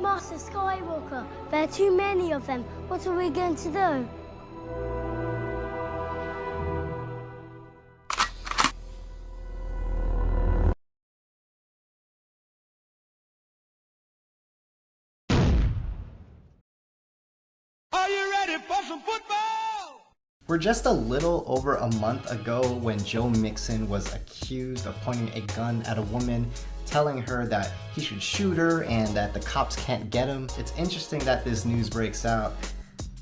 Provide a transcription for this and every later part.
Master Skywalker, there are too many of them. What are we going to do? Are you ready for some football? We're just a little over a month ago when Joe Mixon was accused of pointing a gun at a woman, telling her that he should shoot her and that the cops can't get him. It's interesting that this news breaks out.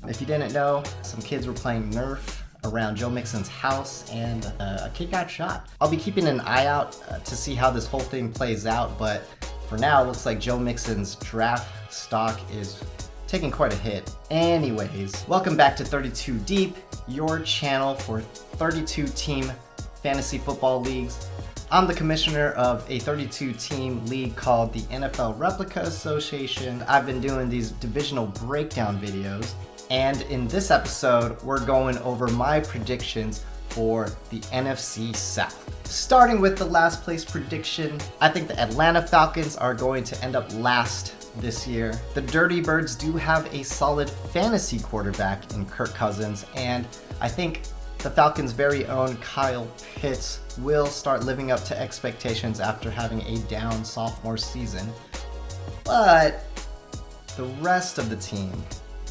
If you didn't know, some kids were playing Nerf around Joe Mixon's house and a kid got shot. I'll be keeping an eye out to see how this whole thing plays out, but for now it looks like Joe Mixon's draft stock is taking quite a hit. Anyways, welcome back to 32 Deep, your channel for 32 team fantasy football leagues. I'm the commissioner of a 32 team league called the NFL Replica Association. I've been doing these divisional breakdown videos, and in this episode we're going over my predictions for the NFC South. Starting with the last place prediction, I think the Atlanta Falcons are going to end up last this year. The Dirty Birds do have a solid fantasy quarterback in Kirk Cousins, and I think the Falcons' very own Kyle Pitts will start living up to expectations after having a down sophomore season. But the rest of the team,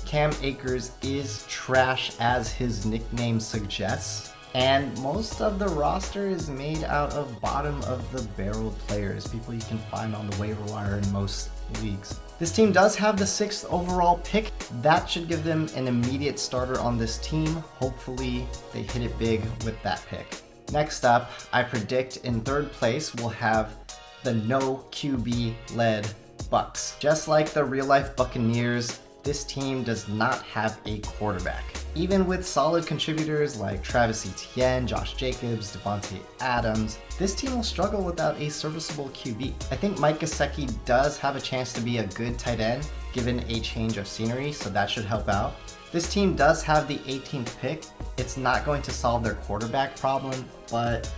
Cam Akers is trash as his nickname suggests, and most of the roster is made out of bottom of the barrel players, people you can find on the waiver wire in most leagues. This team does have the 6th overall pick. That should give them an immediate starter on this team. Hopefully they hit it big with that pick. Next up, I predict in 3rd place we'll have the no QB led Bucks. Just like the real life Buccaneers, this team does not have a quarterback. Even with solid contributors like Travis Etienne, Josh Jacobs, Devontae Adams, this team will struggle without a serviceable QB. I think Mike Gesicki does have a chance to be a good tight end given a change of scenery, so that should help out. This team does have the 18th pick. It's not going to solve their quarterback problem, but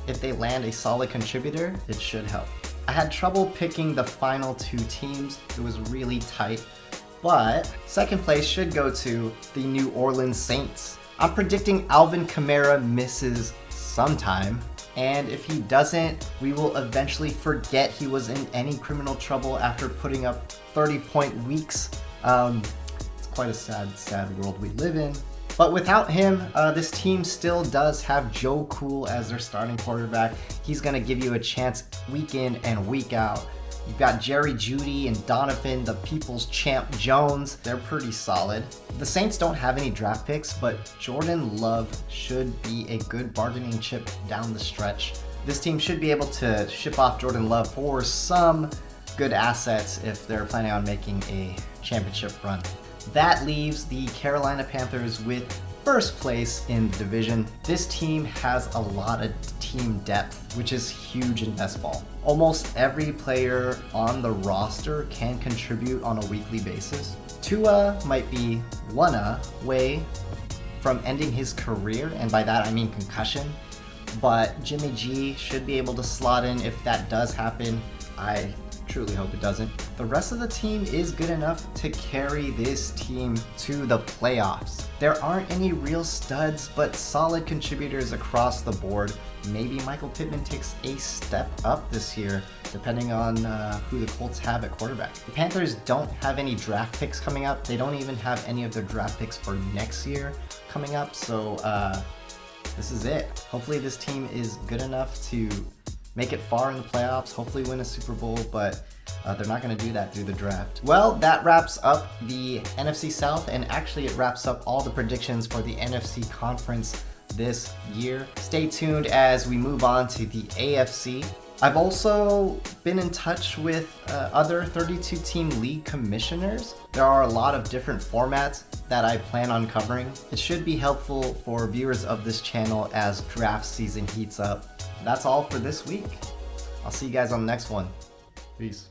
if they land a solid contributor, it should help. I had trouble picking the final 2 teams. It was really tight. But 2nd place should go to the New Orleans Saints. I'm predicting Alvin Kamara misses sometime, and if he doesn't, we will eventually forget he was in any criminal trouble after putting up 30-point weeks. It's quite a sad world we live in. But without him, this team still does have Joe Cool as their starting quarterback. He's gonna give you a chance week in and week out. You've got Jerry Jeudy and Donovan, the People's Champ Jones. They're pretty solid. The Saints don't have any draft picks, but Jordan Love should be a good bargaining chip down the stretch. This team should be able to ship off Jordan Love for some good assets if they're planning on making a championship run. That leaves the Carolina Panthers with 1st place in the division. This team has a lot of team depth, which is huge in best ball. Almost every player on the roster can contribute on a weekly basis. Tua might be one away from ending his career, and by that I mean concussion, but Jimmy G should be able to slot in if that does happen. I truly hope it doesn't. The rest of the team is good enough to carry this team to the playoffs. There aren't any real studs, but solid contributors across the board. Maybe Michael Pittman takes a step up this year, depending on who the Colts have at quarterback. The Panthers don't have any draft picks coming up. They don't even have any of their draft picks for next year coming up, so this is it. Hopefully this team is good enough to make it far in the playoffs, hopefully win a Super Bowl, but they're not going to do that through the draft. Well, that wraps up the NFC South, and actually it wraps up all the predictions for the NFC Conference this year. Stay tuned as we move on to the AFC. I've also been in touch with other 32-team league commissioners. There are a lot of different formats that I plan on covering. It should be helpful for viewers of this channel as draft season heats up. That's all for this week. I'll see you guys on the next one. Peace.